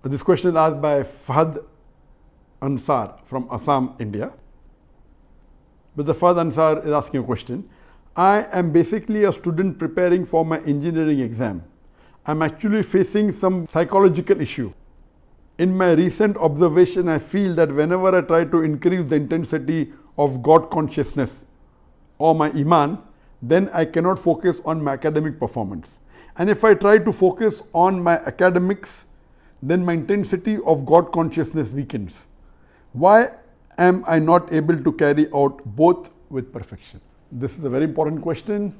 This question is asked by Fahad Ansar from Assam, India. But the Fahad Ansar is asking a question. I am basically a student preparing for my engineering exam. I'm actually facing some psychological issue. In my recent observation, I feel that whenever I try to increase the intensity of God consciousness or my Iman, then I cannot focus on my academic performance. And if I try to focus on my academics, then my intensity of God consciousness weakens. Why am I not able to carry out both with perfection? This is a very important question.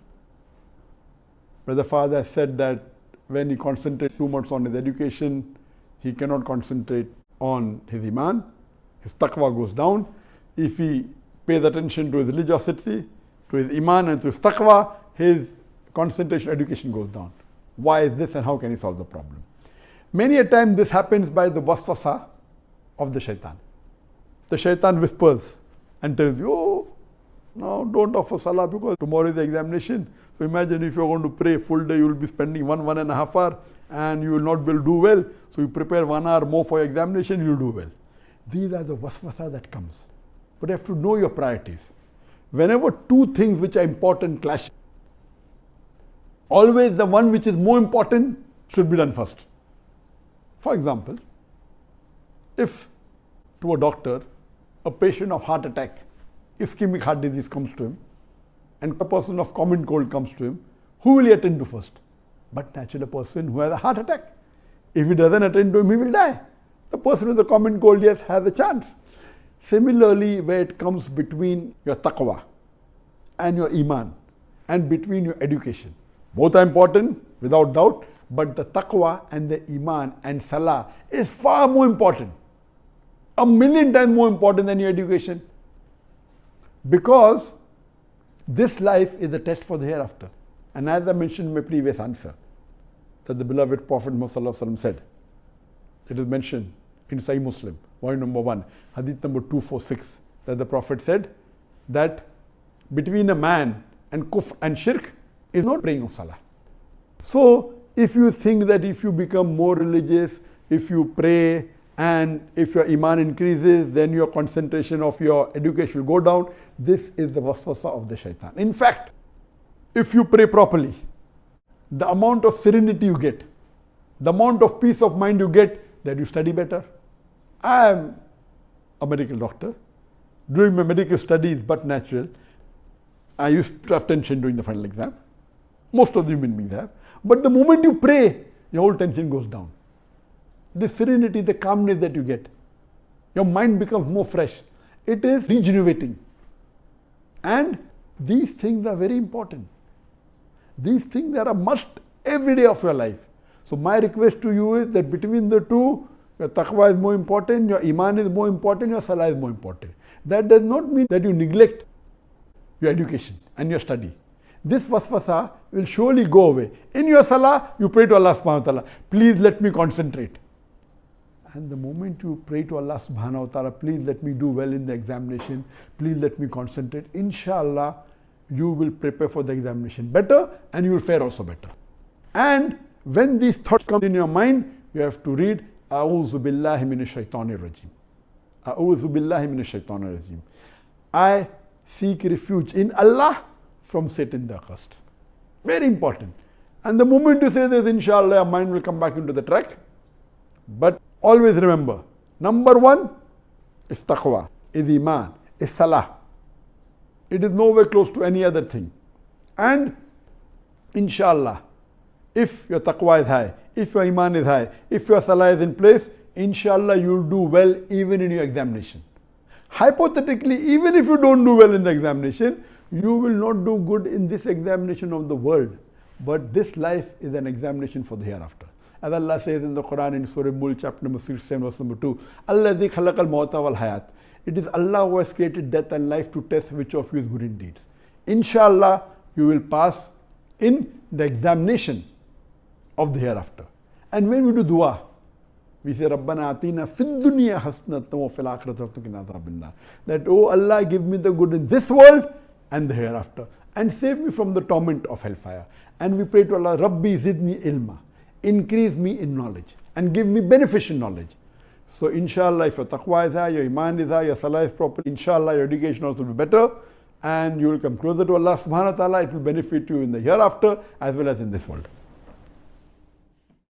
Brother Father said that when he concentrates too much on his education, he cannot concentrate on his Iman. His taqwa goes down. If he pays attention to his religiosity, to his Iman and to his taqwa, his concentration education goes down. Why is this and how can he solve the problem? Many a time this happens by the waswasa of the shaitan. The shaitan whispers and tells you, oh, no, don't offer salah because tomorrow is the examination. So imagine if you're going to pray full day, you will be spending 1.5 hours and you will not be able to do well. So you prepare 1 hour more for your examination, you will do well. These are the waswasa that comes. But you have to know your priorities. Whenever two things which are important clash, always the one which is more important should be done first. For example, if to a doctor, a patient of heart attack, ischemic heart disease comes to him, and a person of common cold comes to him, who will he attend to first? But naturally, a person who has a heart attack. If he doesn't attend to him, he will die. The person with a common cold, yes, has a chance. Similarly, where it comes between your taqwa and your iman and between your education, both are important without doubt, but the taqwa and the iman and salah is far more important, 1,000,000 times more important than your education, because this life is a test for the hereafter. And as I mentioned in my previous answer, that the beloved Prophet Muhammad said, it is mentioned in Sahih Muslim, volume number 1, hadith number 246, that the Prophet said that between a man and kufr and shirk is not praying of salah. So if you think that if you become more religious, if you pray and if your iman increases, then your concentration of your education will go down, this is the waswasa of the shaitan. In fact, if you pray properly, the amount of serenity you get, the amount of peace of mind you get, that you study better. I am a medical doctor. During my medical studies, but natural, I used to have tension during the final exam. Most of the human beings have. But the moment you pray, your whole tension goes down. The serenity, the calmness that you get, your mind becomes more fresh. It is regenerating. And these things are very important. These things are a must every day of your life. So my request to you is that between the two, your taqwa is more important, your iman is more important, your salah is more important. That does not mean that you neglect your education and your study. This waswasa will surely go away. In your salah, you pray to Allah subhanahu wa ta'ala, please let me concentrate. And the moment you pray to Allah subhanahu wa ta'ala, please let me do well in the examination, please let me concentrate, inshallah, you will prepare for the examination better and you will fare also better. And when these thoughts come in your mind, you have to read, A'udhu billahi minash shaitanir rajim. A'udhu billahi minash shaitanir rajim. I seek refuge in Allah from Satan the accursed. Very important. And the moment you say this, inshallah, your mind will come back into the track. But always remember, number one is taqwa, is iman, is salah. It is nowhere close to any other thing. And inshallah, if your taqwa is high, if your iman is high, if your salah is in place, inshallah you will do well even in your examination. Hypothetically, even if you don't do well in the examination, you will not do good in this examination of the world. But this life is an examination for the hereafter. As Allah says in the Quran in Surah Mulk, chapter number 67, verse number 2, Alladhi khalaqal mawta wal hayat. It is Allah who has created death and life to test which of you is good in deeds. Inshallah, you will pass in the examination of the hereafter. And when we do dua, we say, Rabbana atina fid dunya hasanatan wa fil akhirati hasanatan wa qina adhaban nar. That, oh Allah, give me the good in this world and the hereafter, and save me from the torment of hellfire. And we pray to Allah, Rabbi zidni ilma, increase me in knowledge. and give me beneficial knowledge. So inshallah, if your taqwa is high, your iman is high, your salah is proper, inshallah your education also will be better and you will come closer to Allah subhanahu wa ta'ala. It will benefit you in the hereafter as well as in this world.